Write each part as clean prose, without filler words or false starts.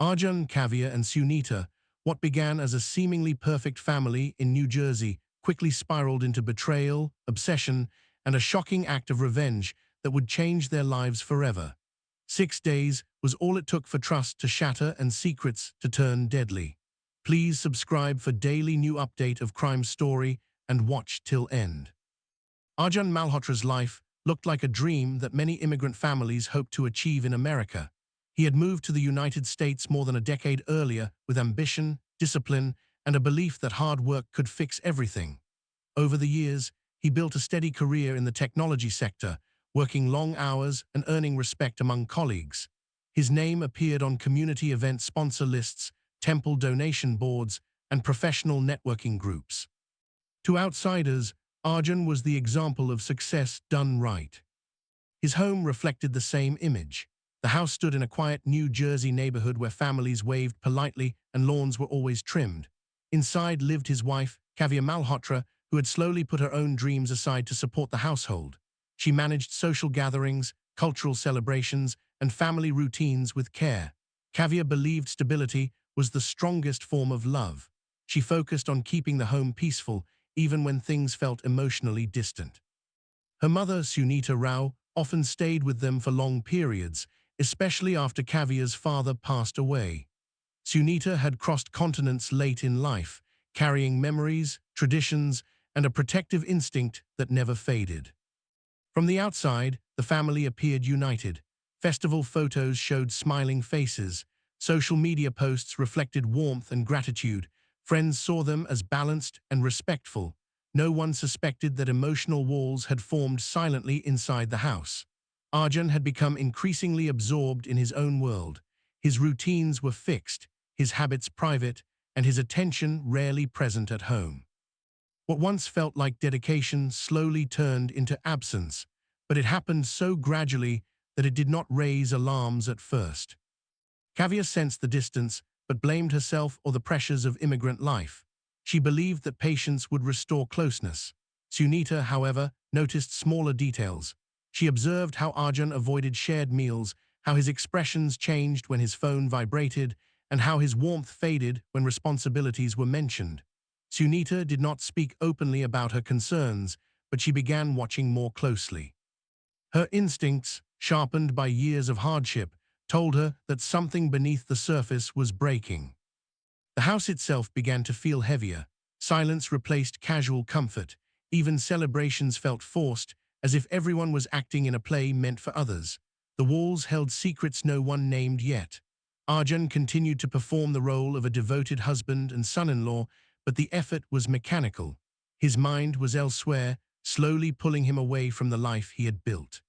Arjun, Kavya, and Sunita, what began as a seemingly perfect family in New Jersey, quickly spiraled into betrayal, obsession, and a shocking act of revenge that would change their lives forever. 6 days was all it took for trust to shatter and secrets to turn deadly. Please subscribe for daily new update of crime story and watch till end. Arjun Malhotra's life looked like a dream that many immigrant families hoped to achieve in America. He had moved to the United States more than a decade earlier with ambition, discipline, and a belief that hard work could fix everything. Over the years, he built a steady career in the technology sector, working long hours and earning respect among colleagues. His name appeared on community event sponsor lists, temple donation boards, and professional networking groups. To outsiders, Arjun was the example of success done right. His home reflected the same image. The house stood in a quiet New Jersey neighborhood where families waved politely and lawns were always trimmed. Inside lived his wife, Kavya Malhotra, who had slowly put her own dreams aside to support the household. She managed social gatherings, cultural celebrations, and family routines with care. Kavya believed stability was the strongest form of love. She focused on keeping the home peaceful, even when things felt emotionally distant. Her mother, Sunita Rao, often stayed with them for long periods, especially after Kavya's father passed away. Sunita had crossed continents late in life, carrying memories, traditions, and a protective instinct that never faded. From the outside, the family appeared united. Festival photos showed smiling faces. Social media posts reflected warmth and gratitude. Friends saw them as balanced and respectful. No one suspected that emotional walls had formed silently inside the house. Arjun had become increasingly absorbed in his own world. His routines were fixed, his habits private, and his attention rarely present at home. What once felt like dedication slowly turned into absence, but it happened so gradually that it did not raise alarms at first. Kavya sensed the distance, but blamed herself or the pressures of immigrant life. She believed that patience would restore closeness. Sunita, however, noticed smaller details. She observed how Arjun avoided shared meals, how his expressions changed when his phone vibrated, and how his warmth faded when responsibilities were mentioned. Sunita did not speak openly about her concerns, but she began watching more closely. Her instincts, sharpened by years of hardship, told her that something beneath the surface was breaking. The house itself began to feel heavier. Silence replaced casual comfort. Even celebrations felt forced, as if everyone was acting in a play meant for others. The walls held secrets no one named yet. Arjun continued to perform the role of a devoted husband and son-in-law, but the effort was mechanical. His mind was elsewhere, slowly pulling him away from the life he had built.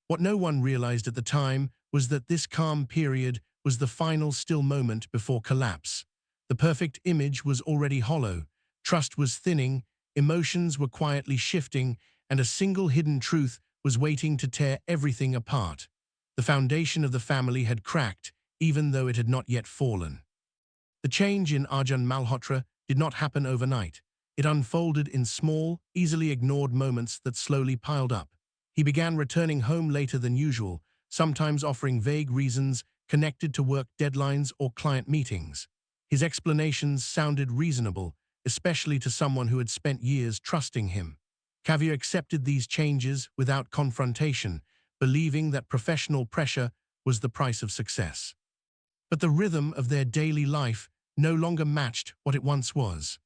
What no one realized at the time was that this calm period was the final still moment before collapse. The perfect image was already hollow, trust was thinning, emotions were quietly shifting, and a single hidden truth was waiting to tear everything apart. The foundation of the family had cracked, even though it had not yet fallen. The change in Arjun Malhotra did not happen overnight. It unfolded in small, easily ignored moments that slowly piled up. He began returning home later than usual, sometimes offering vague reasons connected to work deadlines or client meetings. His explanations sounded reasonable, especially to someone who had spent years trusting him. Kavya accepted these changes without confrontation, believing that professional pressure was the price of success. But the rhythm of their daily life no longer matched what it once was.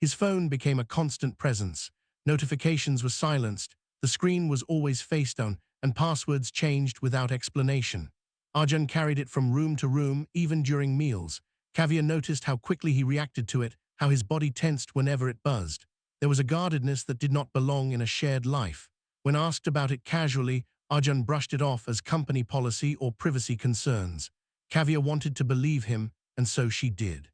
His phone became a constant presence. Notifications were silenced, the screen was always face down, and passwords changed without explanation. Arjun carried it from room to room, even during meals. Kavya noticed how quickly he reacted to it, how his body tensed whenever it buzzed. There was a guardedness that did not belong in a shared life. When asked about it casually, Arjun brushed it off as company policy or privacy concerns. Kavya wanted to believe him, and so she did.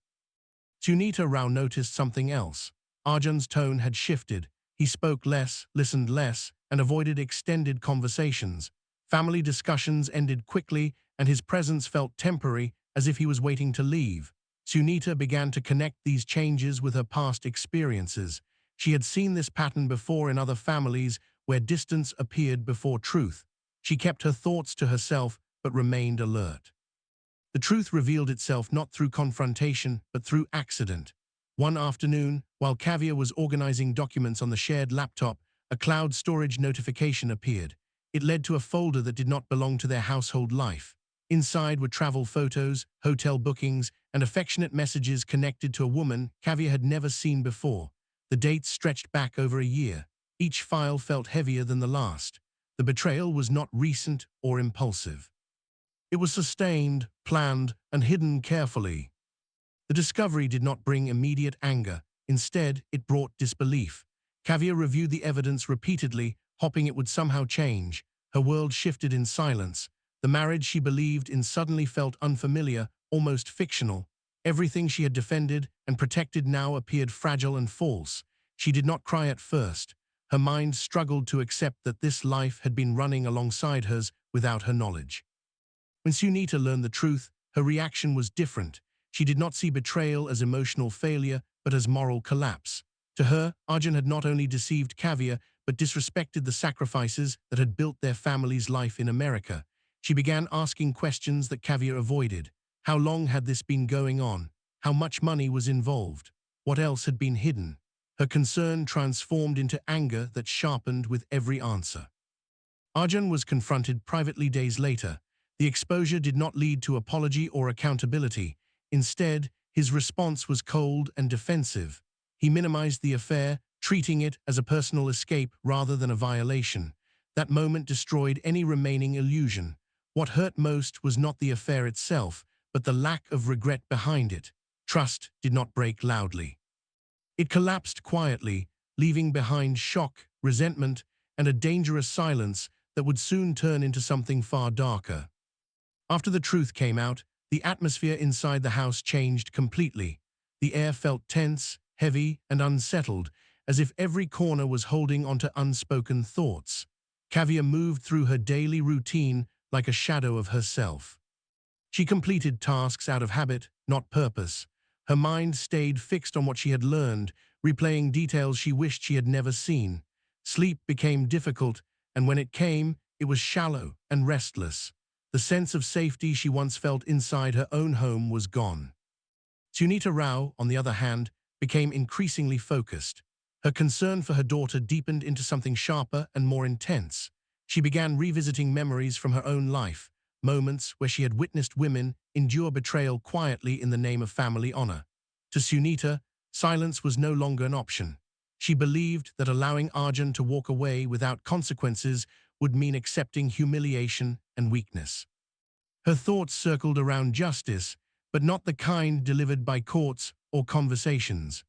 Sunita Rao noticed something else. Arjun's tone had shifted. He spoke less, listened less, and avoided extended conversations. Family discussions ended quickly, and his presence felt temporary, as if he was waiting to leave. Sunita began to connect these changes with her past experiences. She had seen this pattern before in other families where distance appeared before truth. She kept her thoughts to herself, but remained alert. The truth revealed itself not through confrontation, but through accident. One afternoon, while Kavya was organizing documents on the shared laptop, a cloud storage notification appeared. It led to a folder that did not belong to their household life. Inside were travel photos, hotel bookings, and affectionate messages connected to a woman Kavya had never seen before. The dates stretched back over a year. Each file felt heavier than the last. The betrayal was not recent or impulsive. It was sustained, planned, and hidden carefully. The discovery did not bring immediate anger. Instead, it brought disbelief. Kavya reviewed the evidence repeatedly, hoping it would somehow change. Her world shifted in silence. The marriage she believed in suddenly felt unfamiliar, almost fictional. Everything she had defended and protected now appeared fragile and false. She did not cry at first. Her mind struggled to accept that this life had been running alongside hers without her knowledge. When Sunita learned the truth, her reaction was different. She did not see betrayal as emotional failure, but as moral collapse. To her, Arjun had not only deceived Kavya, but disrespected the sacrifices that had built their family's life in America. She began asking questions that Kavya avoided. How long had this been going on? How much money was involved? What else had been hidden? Her concern transformed into anger that sharpened with every answer. Arjun was confronted privately days later. The exposure did not lead to apology or accountability. Instead, his response was cold and defensive. He minimized the affair, treating it as a personal escape rather than a violation. That moment destroyed any remaining illusion. What hurt most was not the affair itself, but the lack of regret behind it. Trust did not break loudly. It collapsed quietly, leaving behind shock, resentment, and a dangerous silence that would soon turn into something far darker. After the truth came out, the atmosphere inside the house changed completely. The air felt tense, heavy, and unsettled, as if every corner was holding onto unspoken thoughts. Kavya moved through her daily routine like a shadow of herself. She completed tasks out of habit, not purpose. Her mind stayed fixed on what she had learned, replaying details she wished she had never seen. Sleep became difficult, and when it came, it was shallow and restless. The sense of safety she once felt inside her own home was gone. Sunita Rao, on the other hand, became increasingly focused. Her concern for her daughter deepened into something sharper and more intense. She began revisiting memories from her own life, moments where she had witnessed women endure betrayal quietly in the name of family honor. To Sunita, silence was no longer an option. She believed that allowing Arjun to walk away without consequences would mean accepting humiliation and weakness. Her thoughts circled around justice, but not the kind delivered by courts or conversations.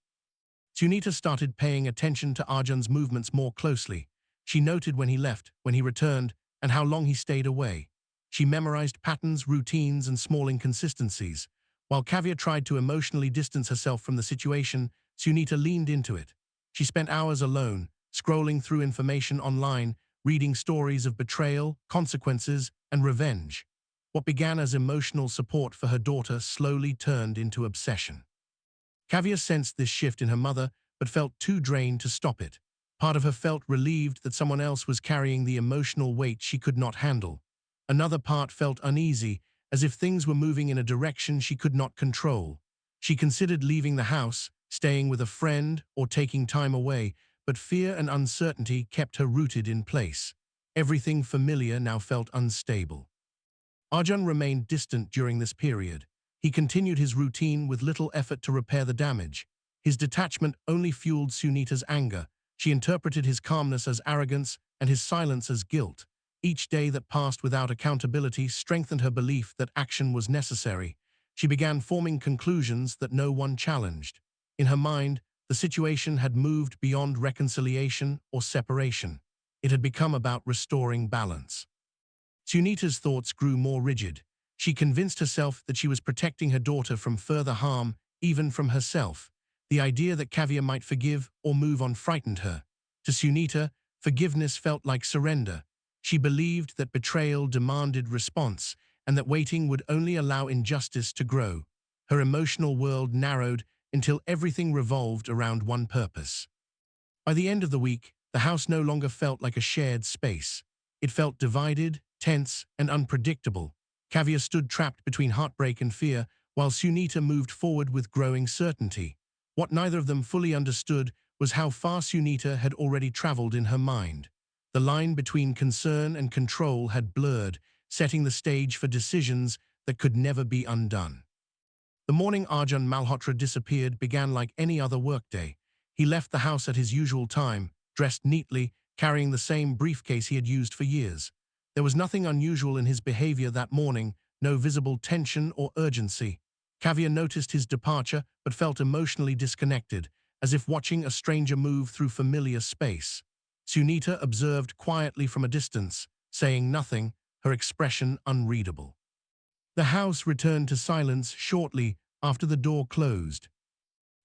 Sunita started paying attention to Arjun's movements more closely. She noted when he left, when he returned, and how long he stayed away. She memorized patterns, routines, and small inconsistencies. While Kavya tried to emotionally distance herself from the situation, Sunita leaned into it. She spent hours alone, scrolling through information online, reading stories of betrayal, consequences, and revenge. What began as emotional support for her daughter slowly turned into obsession. Kavya sensed this shift in her mother, but felt too drained to stop it. Part of her felt relieved that someone else was carrying the emotional weight she could not handle. Another part felt uneasy, as if things were moving in a direction she could not control. She considered leaving the house, staying with a friend, or taking time away, but fear and uncertainty kept her rooted in place. Everything familiar now felt unstable. Arjun remained distant during this period. He continued his routine with little effort to repair the damage. His detachment only fueled Sunita's anger. She interpreted his calmness as arrogance and his silence as guilt. Each day that passed without accountability strengthened her belief that action was necessary. She began forming conclusions that no one challenged. In her mind, the situation had moved beyond reconciliation or separation. It had become about restoring balance. Sunita's thoughts grew more rigid. She convinced herself that she was protecting her daughter from further harm, even from herself. The idea that Kavya might forgive or move on frightened her. To Sunita, forgiveness felt like surrender. She believed that betrayal demanded response, and that waiting would only allow injustice to grow. Her emotional world narrowed until everything revolved around one purpose. By the end of the week, the house no longer felt like a shared space. It felt divided, tense, and unpredictable. Kavya stood trapped between heartbreak and fear, while Sunita moved forward with growing certainty. What neither of them fully understood was how far Sunita had already traveled in her mind. The line between concern and control had blurred, setting the stage for decisions that could never be undone. The morning Arjun Malhotra disappeared began like any other workday. He left the house at his usual time, dressed neatly, carrying the same briefcase he had used for years. There was nothing unusual in his behavior that morning, no visible tension or urgency. Kavya noticed his departure but felt emotionally disconnected, as if watching a stranger move through familiar space. Sunita observed quietly from a distance, saying nothing, her expression unreadable. The house returned to silence shortly after the door closed.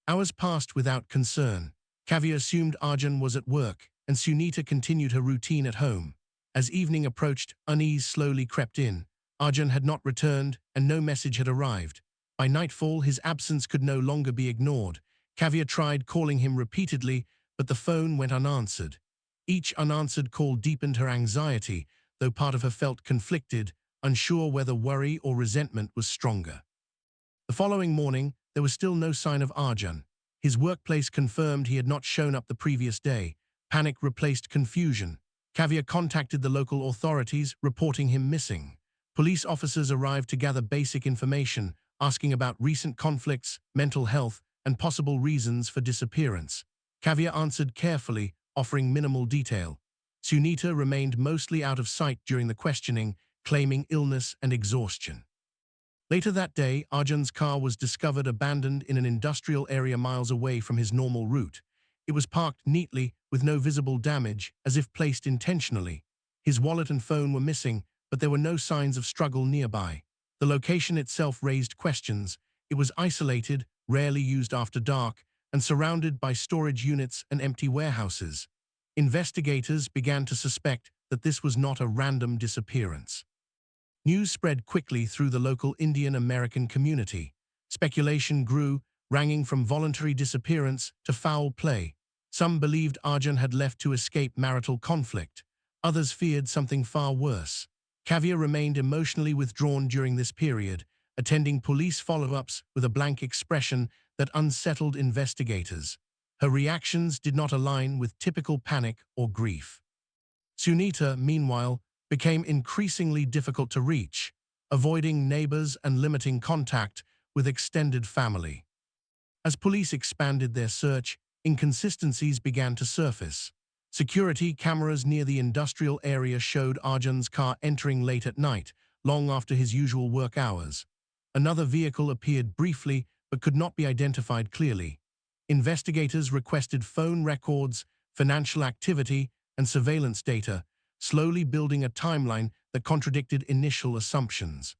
Hours passed without concern. Kavya assumed Arjun was at work, and Sunita continued her routine at home. As evening approached, unease slowly crept in. Arjun had not returned, and no message had arrived. By nightfall, his absence could no longer be ignored. Kavya tried calling him repeatedly, but the phone went unanswered. Each unanswered call deepened her anxiety, though part of her felt conflicted, unsure whether worry or resentment was stronger. The following morning, there was still no sign of Arjun. His workplace confirmed he had not shown up the previous day. Panic replaced confusion. Kavya contacted the local authorities, reporting him missing. Police officers arrived to gather basic information, asking about recent conflicts, mental health, and possible reasons for disappearance. Kavya answered carefully, offering minimal detail. Sunita remained mostly out of sight during the questioning, claiming illness and exhaustion. Later that day, Arjun's car was discovered abandoned in an industrial area miles away from his normal route. It was parked neatly, with no visible damage, as if placed intentionally. His wallet and phone were missing, but there were no signs of struggle nearby. The location itself raised questions. It was isolated, rarely used after dark, and surrounded by storage units and empty warehouses. Investigators began to suspect that this was not a random disappearance. News spread quickly through the local Indian-American community. Speculation grew, ranging from voluntary disappearance to foul play. Some believed Arjun had left to escape marital conflict. Others feared something far worse. Kavya remained emotionally withdrawn during this period, attending police follow-ups with a blank expression that unsettled investigators. Her reactions did not align with typical panic or grief. Sunita, meanwhile, became increasingly difficult to reach, avoiding neighbors and limiting contact with extended family. As police expanded their search, inconsistencies began to surface. Security cameras near the industrial area showed Arjun's car entering late at night, long after his usual work hours. Another vehicle appeared briefly but could not be identified clearly. Investigators requested phone records, financial activity, and surveillance data, slowly building a timeline that contradicted initial assumptions.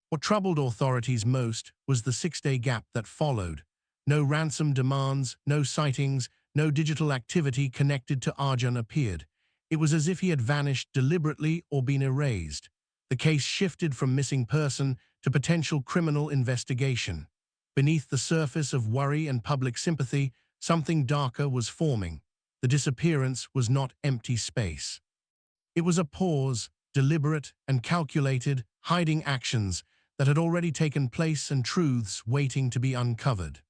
What troubled authorities most was the 6-day gap that followed. No ransom demands, no sightings, no digital activity connected to Arjun appeared. It was as if he had vanished deliberately or been erased. The case shifted from missing person to potential criminal investigation. Beneath the surface of worry and public sympathy, something darker was forming. The disappearance was not empty space. It was a pause, deliberate and calculated, hiding actions that had already taken place and truths waiting to be uncovered.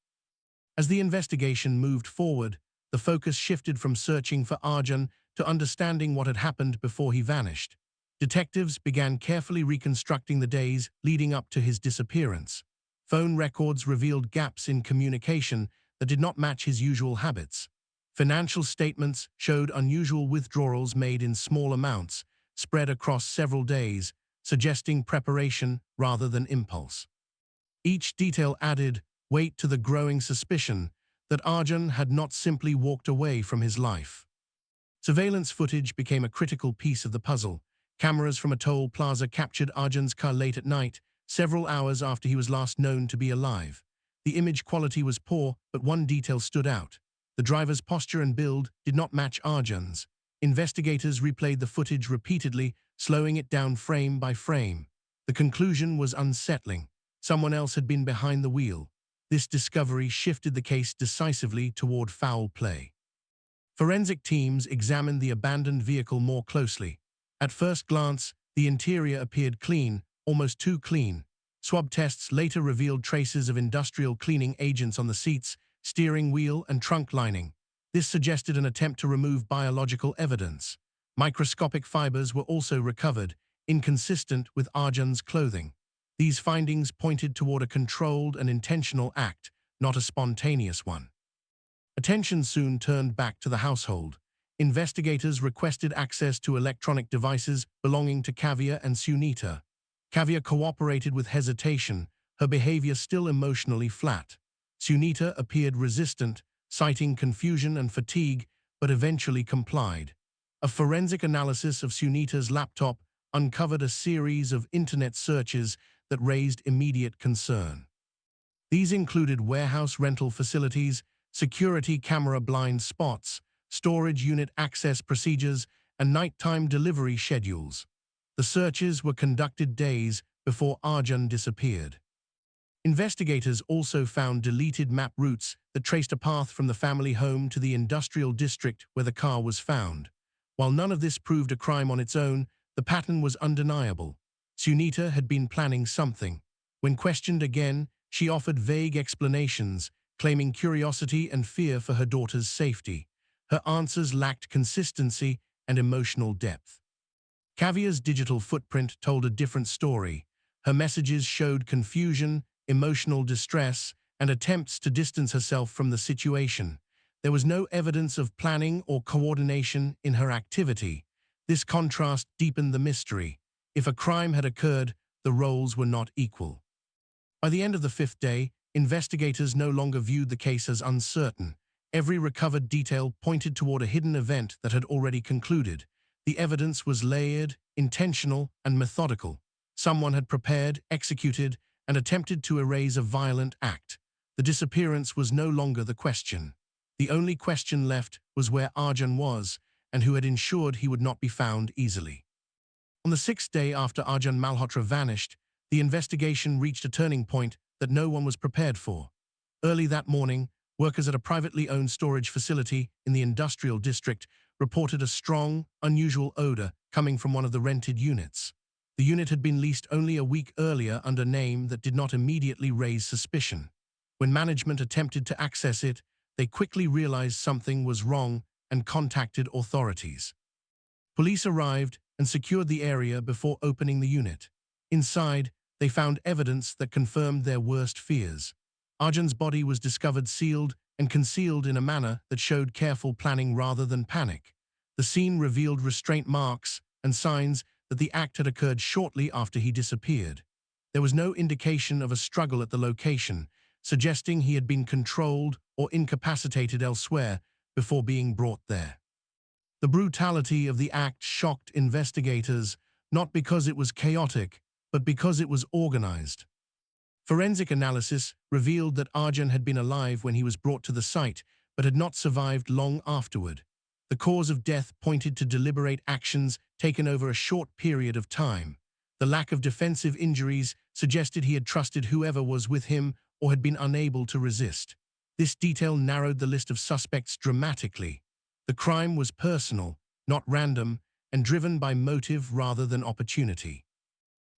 As the investigation moved forward, the focus shifted from searching for Arjun to understanding what had happened before he vanished. Detectives began carefully reconstructing the days leading up to his disappearance. Phone records revealed gaps in communication that did not match his usual habits. Financial statements showed unusual withdrawals made in small amounts, spread across several days, suggesting preparation rather than impulse. Each detail added weight to the growing suspicion that Arjun had not simply walked away from his life. Surveillance footage became a critical piece of the puzzle. Cameras from a toll plaza captured Arjun's car late at night, several hours after he was last known to be alive. The image quality was poor, but one detail stood out. The driver's posture and build did not match Arjun's. Investigators replayed the footage repeatedly, slowing it down frame by frame. The conclusion was unsettling. Someone else had been behind the wheel. This discovery shifted the case decisively toward foul play. Forensic teams examined the abandoned vehicle more closely. At first glance, the interior appeared clean, almost too clean. Swab tests later revealed traces of industrial cleaning agents on the seats, steering wheel, and trunk lining. This suggested an attempt to remove biological evidence. Microscopic fibers were also recovered, inconsistent with Arjun's clothing. These findings pointed toward a controlled and intentional act, not a spontaneous one. Attention soon turned back to the household. Investigators requested access to electronic devices belonging to Kavya and Sunita. Kavya cooperated with hesitation, her behavior still emotionally flat. Sunita appeared resistant, citing confusion and fatigue, but eventually complied. A forensic analysis of Sunita's laptop uncovered a series of internet searches that raised immediate concern. These included warehouse rental facilities, security camera blind spots, storage unit access procedures, and nighttime delivery schedules. The searches were conducted days before Arjun disappeared. Investigators also found deleted map routes that traced a path from the family home to the industrial district where the car was found. While none of this proved a crime on its own, the pattern was undeniable. Sunita had been planning something. When questioned again, she offered vague explanations, claiming curiosity and fear for her daughter's safety. Her answers lacked consistency and emotional depth. Kavya's digital footprint told a different story. Her messages showed confusion, emotional distress, and attempts to distance herself from the situation. There was no evidence of planning or coordination in her activity. This contrast deepened the mystery. If a crime had occurred, the roles were not equal. By the end of the fifth day, investigators no longer viewed the case as uncertain. Every recovered detail pointed toward a hidden event that had already concluded. The evidence was layered, intentional, and methodical. Someone had prepared, executed, and attempted to erase a violent act. The disappearance was no longer the question. The only question left was where Arjun was and who had ensured he would not be found easily. On the sixth day after Arjun Malhotra vanished, the investigation reached a turning point that no one was prepared for. Early that morning, workers at a privately owned storage facility in the industrial district reported a strong, unusual odor coming from one of the rented units. The unit had been leased only a week earlier under a name that did not immediately raise suspicion. When management attempted to access it, they quickly realized something was wrong and contacted authorities. Police arrived and secured the area before opening the unit. Inside, they found evidence that confirmed their worst fears. Arjun's body was discovered sealed and concealed in a manner that showed careful planning rather than panic. The scene revealed restraint marks and signs that the act had occurred shortly after he disappeared. There was no indication of a struggle at the location, suggesting he had been controlled or incapacitated elsewhere before being brought there. The brutality of the act shocked investigators, not because it was chaotic, but because it was organized. Forensic analysis revealed that Arjun had been alive when he was brought to the site, but had not survived long afterward. The cause of death pointed to deliberate actions taken over a short period of time. The lack of defensive injuries suggested he had trusted whoever was with him or had been unable to resist. This detail narrowed the list of suspects dramatically. The crime was personal, not random, and driven by motive rather than opportunity.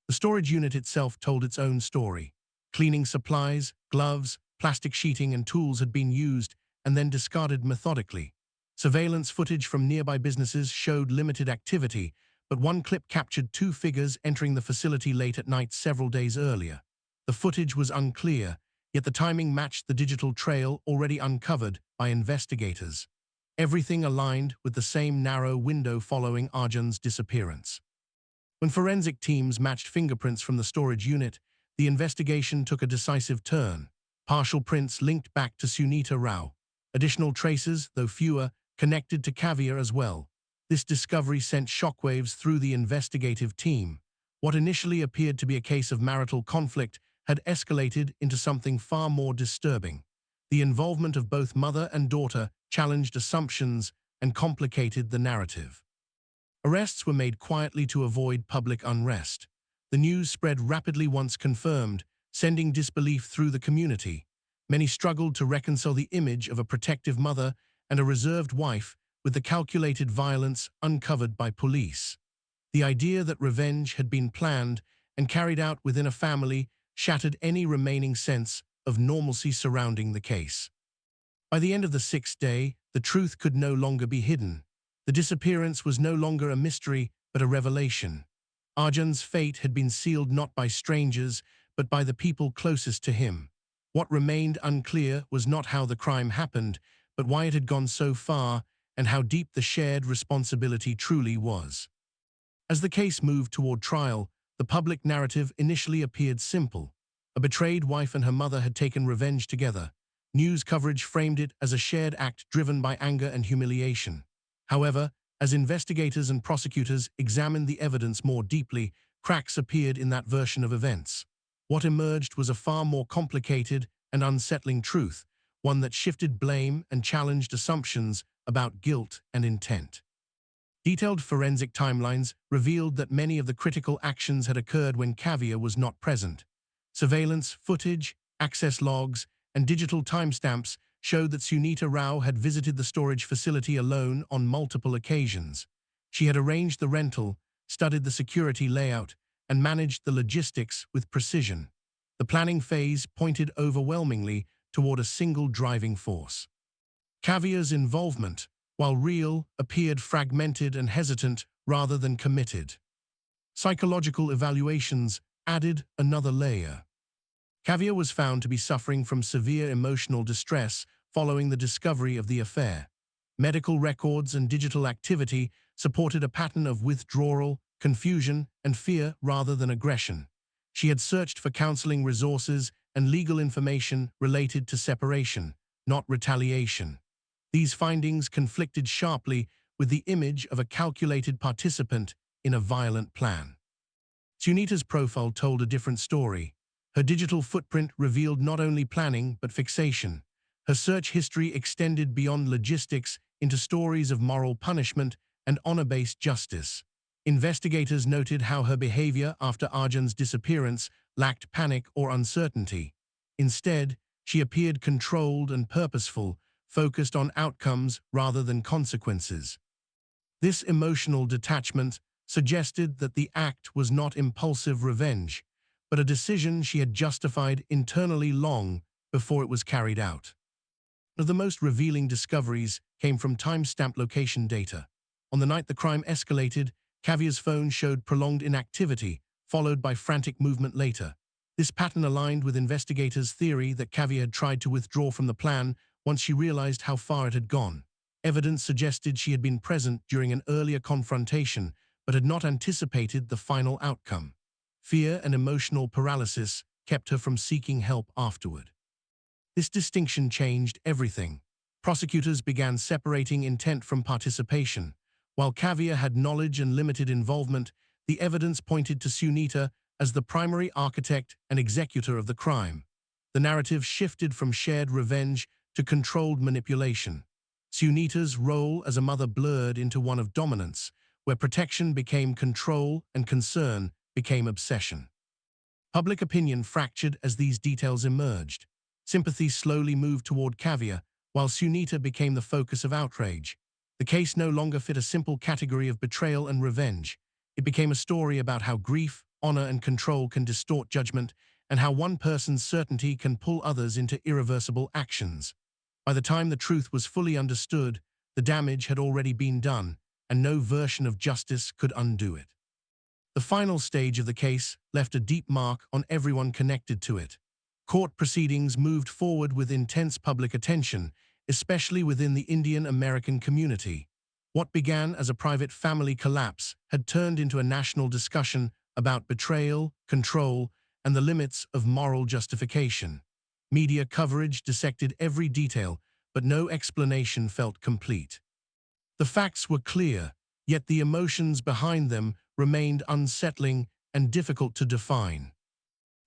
The storage unit itself told its own story. Cleaning supplies, gloves, plastic sheeting, and tools had been used and then discarded methodically. Surveillance footage from nearby businesses showed limited activity, but one clip captured two figures entering the facility late at night several days earlier. The footage was unclear, yet the timing matched the digital trail already uncovered by investigators. Everything aligned with the same narrow window following Arjun's disappearance. When forensic teams matched fingerprints from the storage unit, the investigation took a decisive turn. Partial prints linked back to Sunita Rao. Additional traces, though fewer, connected to Kavya as well. This discovery sent shockwaves through the investigative team. What initially appeared to be a case of marital conflict had escalated into something far more disturbing. The involvement of both mother and daughter challenged assumptions and complicated the narrative. Arrests were made quietly to avoid public unrest. The news spread rapidly once confirmed, sending disbelief through the community. Many struggled to reconcile the image of a protective mother and a reserved wife with the calculated violence uncovered by police. The idea that revenge had been planned and carried out within a family shattered any remaining sense of normalcy surrounding the case. By the end of the sixth day, the truth could no longer be hidden. The disappearance was no longer a mystery, but a revelation. Arjun's fate had been sealed not by strangers, but by the people closest to him. What remained unclear was not how the crime happened, but why it had gone so far and how deep the shared responsibility truly was. As the case moved toward trial, the public narrative initially appeared simple. A betrayed wife and her mother had taken revenge together. News coverage framed it as a shared act driven by anger and humiliation. However, as investigators and prosecutors examined the evidence more deeply, cracks appeared in that version of events. What emerged was a far more complicated and unsettling truth, one that shifted blame and challenged assumptions about guilt and intent. Detailed forensic timelines revealed that many of the critical actions had occurred when Kavya was not present. Surveillance footage, access logs, and digital timestamps showed that Sunita Rao had visited the storage facility alone on multiple occasions. She had arranged the rental, studied the security layout, and managed the logistics with precision. The planning phase pointed overwhelmingly toward a single driving force. Kavya's involvement, while real, appeared fragmented and hesitant rather than committed. Psychological evaluations added another layer. Kavya was found to be suffering from severe emotional distress following the discovery of the affair. Medical records and digital activity supported a pattern of withdrawal, confusion, and fear rather than aggression. She had searched for counseling resources and legal information related to separation, not retaliation. These findings conflicted sharply with the image of a calculated participant in a violent plan. Sunita's profile told a different story. Her digital footprint revealed not only planning but fixation. Her search history extended beyond logistics into stories of moral punishment and honor-based justice. Investigators noted how her behavior after Arjun's disappearance lacked panic or uncertainty. Instead, she appeared controlled and purposeful, focused on outcomes rather than consequences. This emotional detachment suggested that the act was not impulsive revenge, but a decision she had justified internally long before it was carried out. One of the most revealing discoveries came from timestamp location data. On the night the crime escalated, Kavya's phone showed prolonged inactivity, followed by frantic movement later. This pattern aligned with investigators' theory that Kavya had tried to withdraw from the plan once she realized how far it had gone. Evidence suggested she had been present during an earlier confrontation, but had not anticipated the final outcome. Fear and emotional paralysis kept her from seeking help afterward. This distinction changed everything. Prosecutors began separating intent from participation. While Kavya had knowledge and limited involvement, the evidence pointed to Sunita as the primary architect and executor of the crime. The narrative shifted from shared revenge to controlled manipulation. Sunita's role as a mother blurred into one of dominance, where protection became control and concern became obsession. Public opinion fractured as these details emerged. Sympathy slowly moved toward Kavya, while Sunita became the focus of outrage. The case no longer fit a simple category of betrayal and revenge. It became a story about how grief, honor, and control can distort judgment, and how one person's certainty can pull others into irreversible actions. By the time the truth was fully understood, the damage had already been done, and no version of justice could undo it. The final stage of the case left a deep mark on everyone connected to it. Court proceedings moved forward with intense public attention, especially within the Indian American community. What began as a private family collapse had turned into a national discussion about betrayal, control, and the limits of moral justification. Media coverage dissected every detail, but no explanation felt complete. The facts were clear, yet the emotions behind them remained unsettling and difficult to define.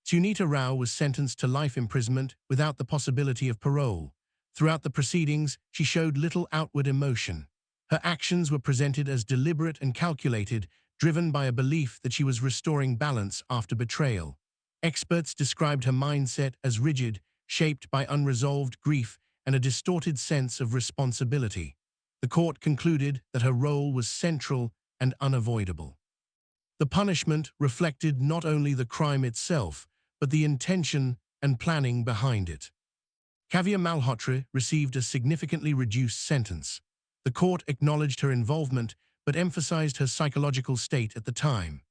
Sunita Rao was sentenced to life imprisonment without the possibility of parole. Throughout the proceedings, she showed little outward emotion. Her actions were presented as deliberate and calculated, driven by a belief that she was restoring balance after betrayal. Experts described her mindset as rigid, shaped by unresolved grief and a distorted sense of responsibility. The court concluded that her role was central and unavoidable. The punishment reflected not only the crime itself, but the intention and planning behind it. Kavya Malhotra received a significantly reduced sentence. The court acknowledged her involvement, but emphasized her psychological state at the time.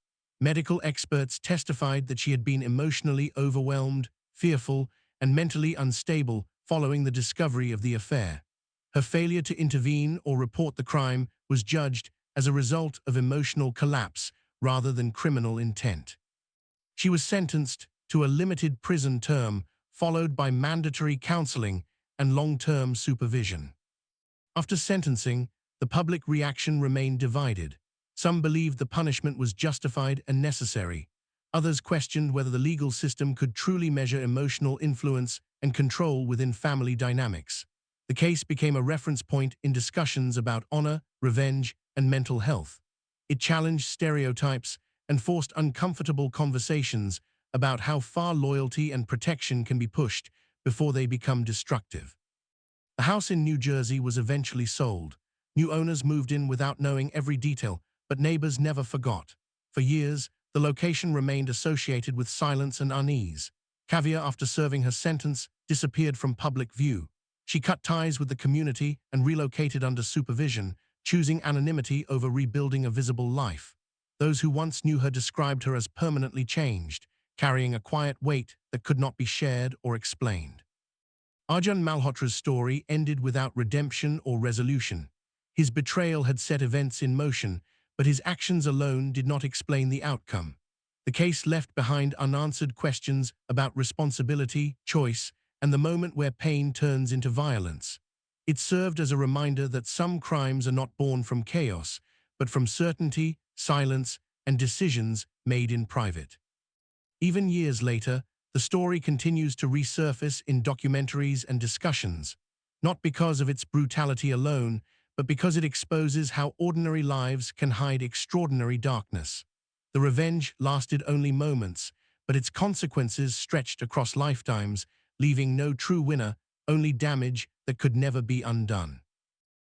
Medical experts testified that she had been emotionally overwhelmed, fearful, and mentally unstable following the discovery of the affair. Her failure to intervene or report the crime was judged as a result of emotional collapse rather than criminal intent. She was sentenced to a limited prison term, followed by mandatory counseling and long-term supervision. After sentencing, the public reaction remained divided. Some believed the punishment was justified and necessary. Others questioned whether the legal system could truly measure emotional influence and control within family dynamics. The case became a reference point in discussions about honor, revenge, and mental health. It challenged stereotypes and forced uncomfortable conversations about how far loyalty and protection can be pushed before they become destructive. The house in New Jersey was eventually sold. New owners moved in without knowing every detail, but neighbors never forgot. For years, the location remained associated with silence and unease. Kavya, after serving her sentence, disappeared from public view. She cut ties with the community and relocated under supervision, choosing anonymity over rebuilding a visible life. Those who once knew her described her as permanently changed, carrying a quiet weight that could not be shared or explained. Arjun Malhotra's story ended without redemption or resolution. His betrayal had set events in motion, but his actions alone did not explain the outcome. The case left behind unanswered questions about responsibility, choice, and the moment where pain turns into violence. It served as a reminder that some crimes are not born from chaos, but from certainty, silence, and decisions made in private. Even years later, the story continues to resurface in documentaries and discussions, not because of its brutality alone, but because it exposes how ordinary lives can hide extraordinary darkness. The revenge lasted only moments, but its consequences stretched across lifetimes, leaving no true winner, only damage that could never be undone.